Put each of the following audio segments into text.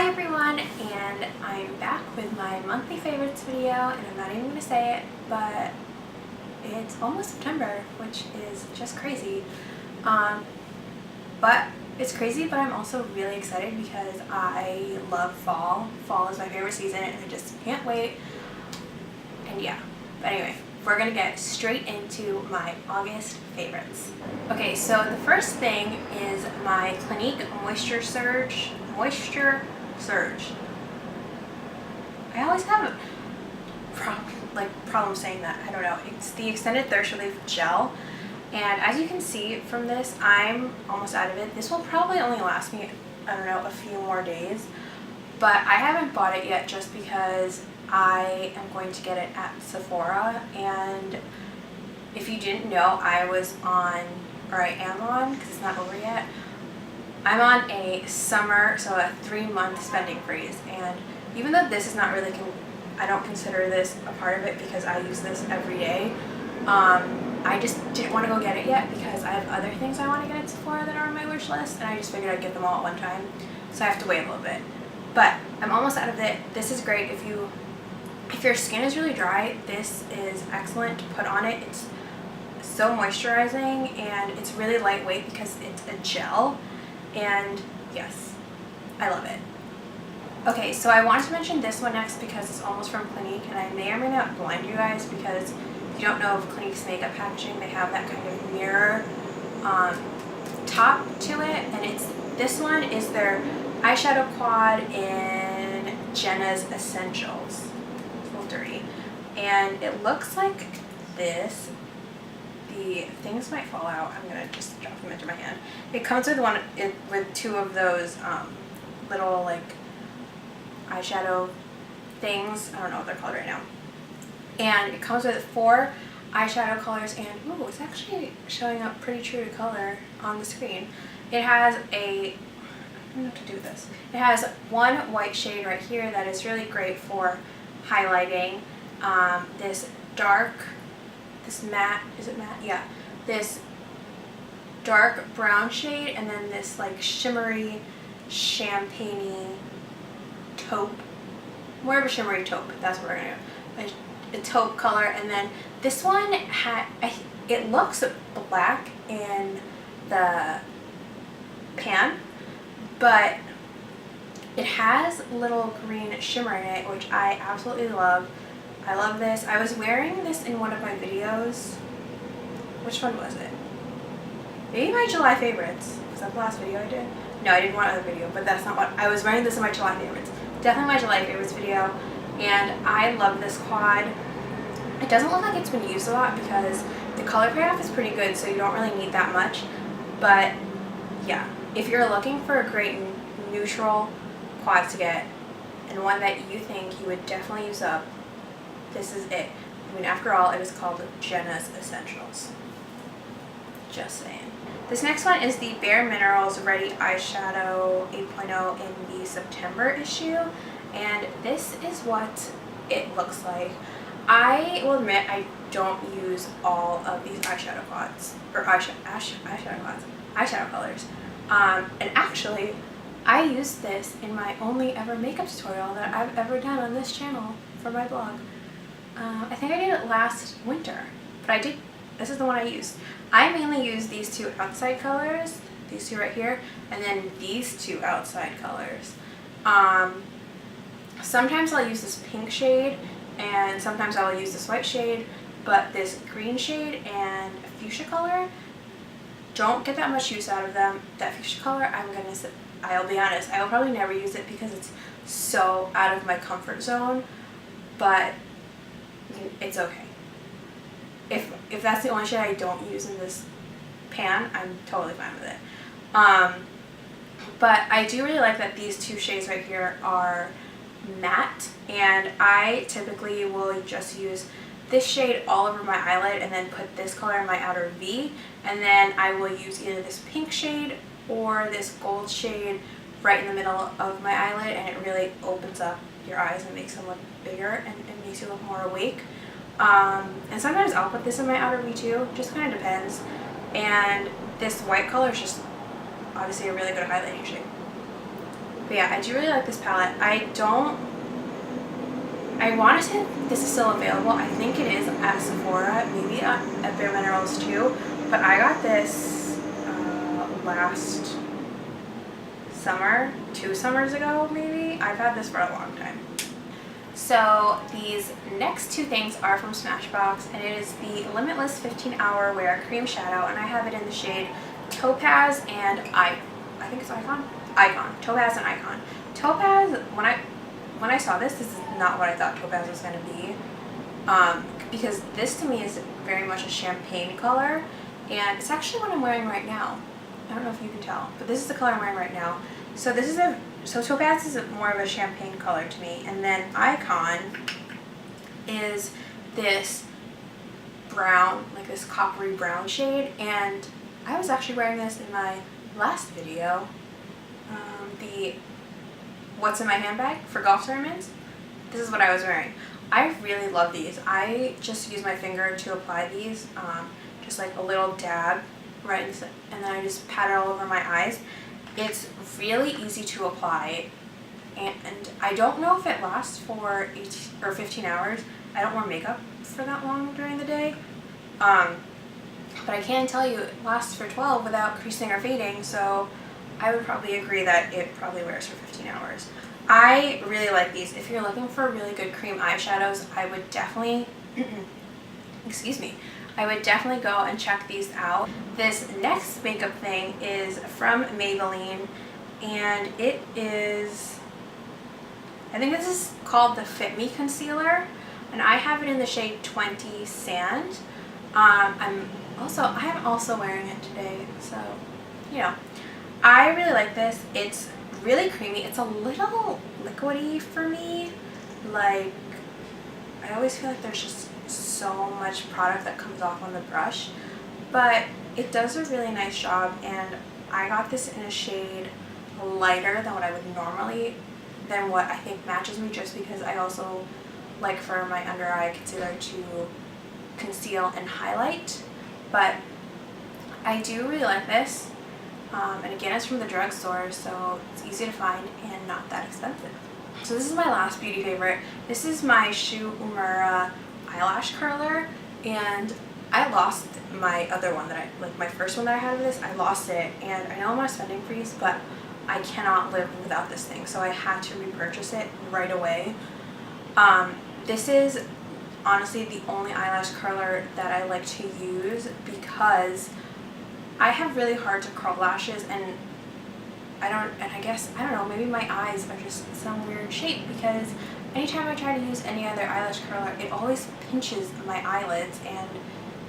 Hi everyone, and I'm back with my monthly favorites video, and I'm not even going to say it, but it's almost September, which is just crazy. But it's crazy, but I'm also really excited because I love fall. Fall is my favorite season and I just can't wait. And yeah, but anyway, we're going to get straight into my August favorites. Okay, so the first thing is my Clinique Moisture Surge. I always have a problem saying that. I don't know. It's the Extended Thirst Relief Gel. And as you can see from this, I'm almost out of it. This will probably only last me, I don't know, a few more days. But I haven't bought it yet just because I am going to get it at Sephora. And if you didn't know, I am on, because it's not over yet, I'm on a summer, so a 3-month spending freeze. And even though this is not really, I don't consider this a part of it because I use this every day, I just didn't want to go get it yet because I have other things I want to get at Sephora that are on my wish list, and I just figured I'd get them all at one time, so I have to wait a little bit. But I'm almost out of it. This is great if your skin is really dry. This is excellent to put on it. It's so moisturizing and it's really lightweight because it's a gel, and yes, I love it. Okay, so I wanted to mention this one next because it's almost from Clinique, and I may or may not blind you guys because if you don't know of Clinique's makeup packaging, they have that kind of mirror top to it, and this one is their eyeshadow quad in Jenna's Essentials. It's a little dirty, and it looks like this. The things might fall out. I'm gonna just drop them into my hand. It comes with two of those little like eyeshadow things. I don't know what they're called right now. And it comes with 4 eyeshadow colors, and ooh, it's actually showing up pretty true to color on the screen. It has I don't know what to do with this. It has one white shade right here that is really great for highlighting. This matte, is it matte? Yeah. This dark brown shade, and then this like shimmery, champagne-y taupe. More of a shimmery taupe, that's what we're gonna do. A taupe color, and then this one it looks black in the pan, but it has little green shimmer in it, which I absolutely love. I love this. I was wearing this in one of my videos. Which one was it? Maybe my July favorites. Was that the last video I did? No, I did one other video, but that's not what I was wearing. This in my July favorites. Definitely my July favorites video, and I love this quad. It doesn't look like it's been used a lot because the color payoff is pretty good, so you don't really need that much. But yeah, if you're looking for a great neutral quad to get and one that you think you would definitely use up, this is it. I mean, after all, it is called Jenna's Essentials. Just saying. This next one is the bareMinerals Ready Eyeshadow 8.0 in the September issue, and this is what it looks like. I will admit I don't use all of these eyeshadow quads, or eyeshadow colors. And actually, I used this in my only ever makeup tutorial that I've ever done on this channel for my blog. I think I did it last winter, but this is the one I used. I mainly use these 2 outside colors, these 2 right here, and then these 2 outside colors. Sometimes I'll use this pink shade, and sometimes I'll use this white shade, but this green shade and fuchsia color, don't get that much use out of them. That fuchsia color, I'll be honest, I will probably never use it because it's so out of my comfort zone, but it's okay. If that's the only shade I don't use in this pan, I'm totally fine with it. But I do really like that these 2 shades right here are matte, and I typically will just use this shade all over my eyelid and then put this color in my outer V, and then I will use either this pink shade or this gold shade right in the middle of my eyelid, and it really opens up your eyes and makes them look bigger, and it makes you look more awake. And sometimes I'll put this in my outer V too, just kind of depends. And this white color is just obviously a really good highlighting shade. But yeah, I do really like this palette. I want to say this is still available. I think it is at Sephora, maybe at bareMinerals too. But I got this last summer, 2 summers ago maybe. I've had this for a long time. So these next 2 things are from Smashbox, and it is the Limitless 15-Hour Wear Cream Shadow, and I have it in the shade Topaz and I think it's Icon? Icon. Topaz and Icon. Topaz, when I saw this is not what I thought Topaz was going to be, because this to me is very much a champagne color, and it's actually what I'm wearing right now. I don't know if you can tell, but this is the color I'm wearing right now. So this is so Topaz is more of a champagne color to me, and then Icon is this brown, like this coppery brown shade, and I was actually wearing this in my last video, the What's in My Handbag for golf tournaments. This is what I was wearing. I really love these. I just use my finger to apply these, just like a little dab right in, and then I just pat it all over my eyes. It's really easy to apply, and I don't know if it lasts for 18 or 15 hours. I don't wear makeup for that long during the day, but I can tell you it lasts for 12 without creasing or fading, so I would probably agree that it probably wears for 15 hours. I really like these. If you're looking for really good cream eyeshadows, I would definitely, excuse me, I would definitely go and check these out. This next makeup thing is from Maybelline, and it is, I think this is called the Fit Me Concealer, and I have it in the shade 20 Sand. I'm also wearing it today, so, you know. I really like this. It's really creamy. It's a little liquidy for me. Like, I always feel like there's just so much product that comes off on the brush, but it does a really nice job, and I got this in a shade lighter than what I would normally, than what I think matches me, just because I also like for my under eye concealer to conceal and highlight. But I do really like this, and again, it's from the drugstore, so it's easy to find and not that expensive. So this is my last beauty favorite. This is my Uemura eyelash curler, and I lost my other one that my first one that I had of this. I lost it, and I know I'm on a spending freeze, but I cannot live without this thing, so I had to repurchase it right away. This is honestly the only eyelash curler that I like to use, because I have really hard to curl lashes, and I don't know, maybe my eyes are just some weird shape, because anytime I try to use any other eyelash curler, it always pinches my eyelids and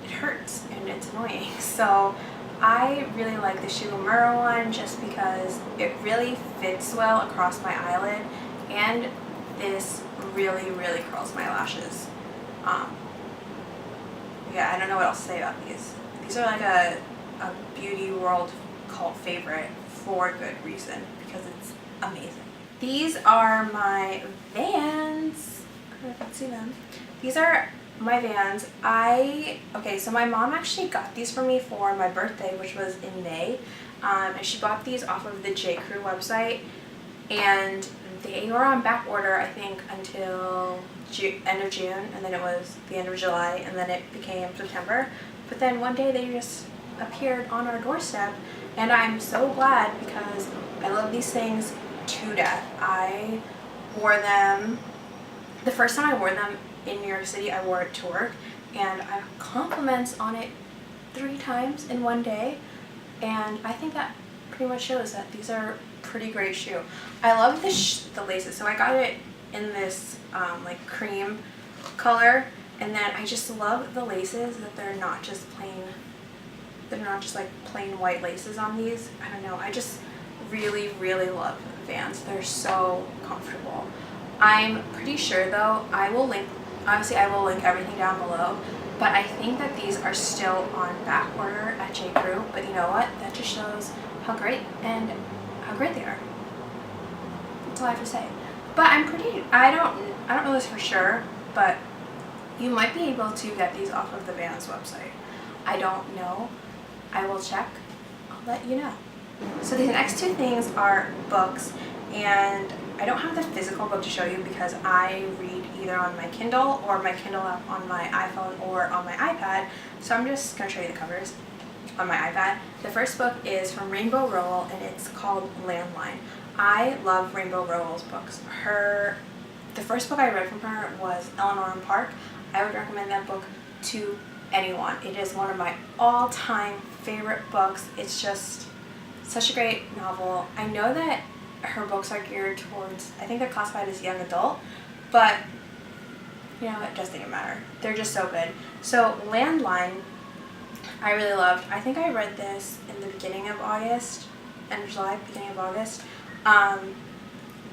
it hurts and it's annoying. So I really like the Uemura one just because it really fits well across my eyelid, and this really, really curls my lashes. Yeah, I don't know what else to say about these. These are like a beauty world cult favorite for good reason, because it's amazing. These are my Vans. I don't know if you can see them. These are my Vans. Okay, so my mom actually got these for me for my birthday, which was in May, and she bought these off of the J. Crew website, and they were on back order, I think, until end of June, and then it was the end of July, and then it became September. But then one day they just appeared on our doorstep, and I'm so glad, because I love these things to death. I wore them, the first time I wore them in New York City, I wore it to work, and I got compliments on it 3 times in one day, and I think that pretty much shows that these are pretty great shoe. I love the laces. So I got it in this like cream color, and then I just love the laces, that they're not just like plain white laces on these. I don't know, I just really, really love Vans. They're so comfortable. I'm pretty sure though, obviously I will link everything down below, but I think that these are still on back order at J. Crew. But you know what? That just shows how great they are. That's all I have to say. But I don't know this for sure, but you might be able to get these off of the Vans website. I don't know. I will check. I'll let you know. So these next 2 things are books, and I don't have the physical book to show you because I read either on my Kindle or my Kindle app on my iPhone or on my iPad, so I'm just going to show you the covers on my iPad. The first book is from Rainbow Rowell, and it's called Landline. I love Rainbow Rowell's books. The first book I read from her was Eleanor and Park. I would recommend that book to anyone. It is one of my all-time favorite books. It's just such a great novel. I know that her books are geared towards, I think they're classified as young adult, but you know, it doesn't even matter. They're just so good. So Landline, I really loved. I think I read this in the beginning of August, end of July, beginning of August. And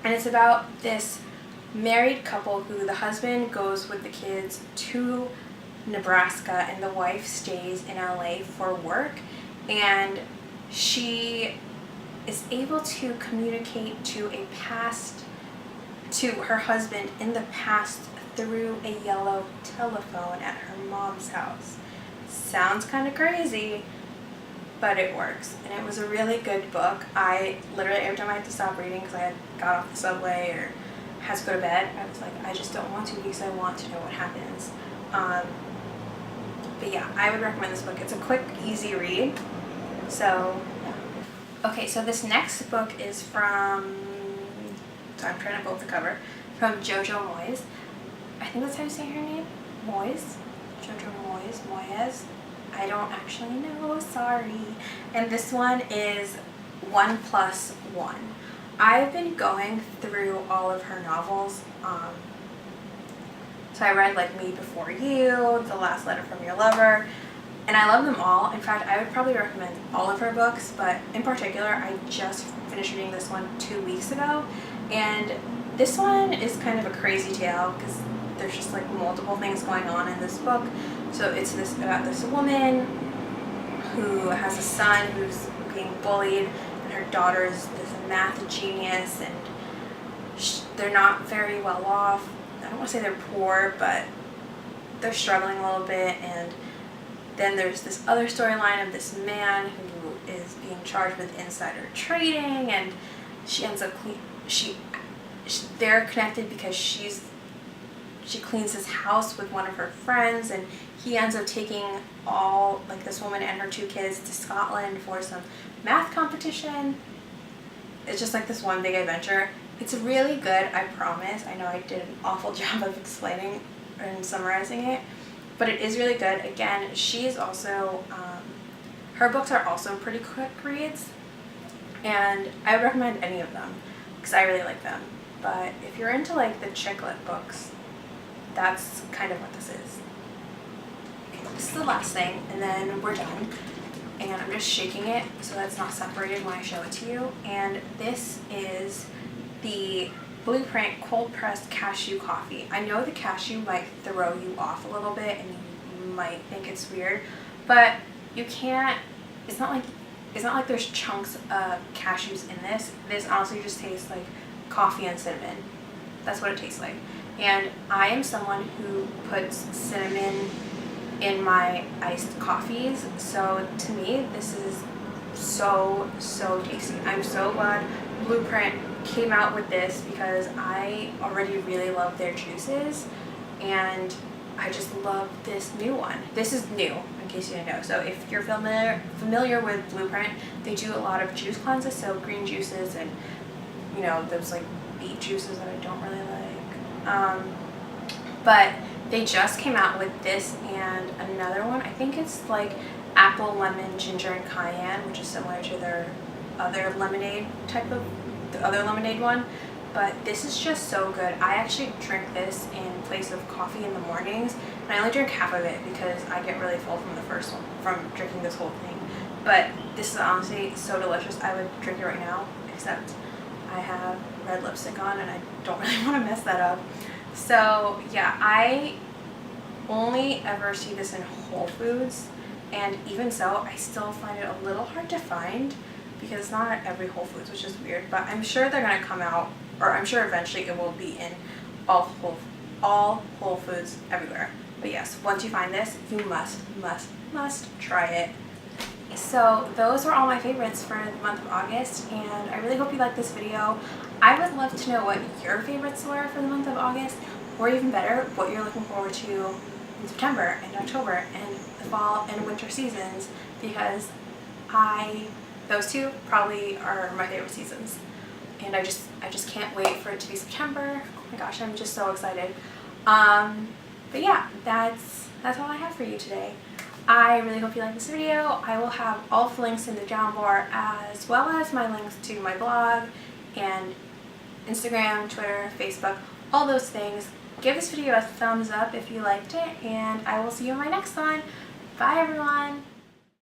it's about this married couple who the husband goes with the kids to Nebraska and the wife stays in LA for work, and she is able to communicate to her husband in the past through a yellow telephone at her mom's house. Sounds kind of crazy, but it works, and it was a really good book. I literally, every time I had to stop reading because I had got off the subway or had to go to bed, I was like, I just don't want to because I want to know what happens. But yeah, I would recommend this book. It's a quick, easy read. So, yeah. Okay, so this next book is from, so I'm trying to pull up the cover, from Jojo Moyes. I think that's how you say her name? Moyes? Jojo Moyes. I don't actually know, sorry. And this one is 1+1. I've been going through all of her novels. So I read like Me Before You, The Last Letter from Your Lover, and I love them all. In fact, I would probably recommend all of her books, but in particular, I just finished reading this one 2 weeks ago, and this one is kind of a crazy tale because there's just like multiple things going on in this book. So it's about this woman who has a son who's being bullied, and her daughter is this math genius, and they're not very well off. I don't want to say they're poor, but they're struggling a little bit. And then there's this other storyline of this man who is being charged with insider trading, and she ends up they're connected because she cleans his house with one of her friends, and he ends up taking this woman and her 2 kids to Scotland for some math competition. It's just like this one big adventure. It's really good, I promise. I know I did an awful job of explaining and summarizing it, but it is really good. Again, she is also, her books are also pretty quick reads, and I would recommend any of them because I really like them. But if you're into like the chicklet books, that's kind of what this is. Okay, this is the last thing, and then we're done. And I'm just shaking it so that it's not separated when I show it to you. And this is the Blueprint Cold Pressed Cashew Coffee. I know the cashew might throw you off a little bit and you might think it's weird, but you can't, it's not like there's chunks of cashews in this. This honestly just tastes like coffee and cinnamon. That's what it tastes like. And I am someone who puts cinnamon in my iced coffees, so to me this is so tasty. I'm so glad Blueprint came out with this because I already really love their juices, and I just love this new one. This is new, in case you didn't know. So if you're familiar with Blueprint, they do a lot of juice cleanses, so green juices and, you know, those like beet juices that I don't really like. But they just came out with this and another one. I think it's like apple, lemon, ginger, and cayenne, which is similar to their other lemonade the other lemonade one. But this is just so good. I actually drink this in place of coffee in the mornings, and I only drink half of it because I get really full from the first one, from drinking this whole thing. But this is honestly so delicious. I would drink it right now, except I have red lipstick on and I don't really want to mess that up. So yeah, I only ever see this in Whole Foods, and even so, I still find it a little hard to find because it's not at every Whole Foods, which is weird, but I'm sure they're going to come out, or I'm sure eventually it will be in all Whole Foods everywhere. But yes, once you find this, you must try it. So those were all my favorites for the month of August, and I really hope you liked this video. I would love to know what your favorites were for the month of August, or even better, what you're looking forward to in September and October and the fall and winter seasons, because those two probably are my favorite seasons. And I just can't wait for it to be September. Oh my gosh, I'm just so excited. But yeah, that's all I have for you today. I really hope you like this video. I will have all the links in the down bar, as well as my links to my blog and Instagram, Twitter, Facebook, all those things. Give this video a thumbs up if you liked it, and I will see you in my next one. Bye everyone!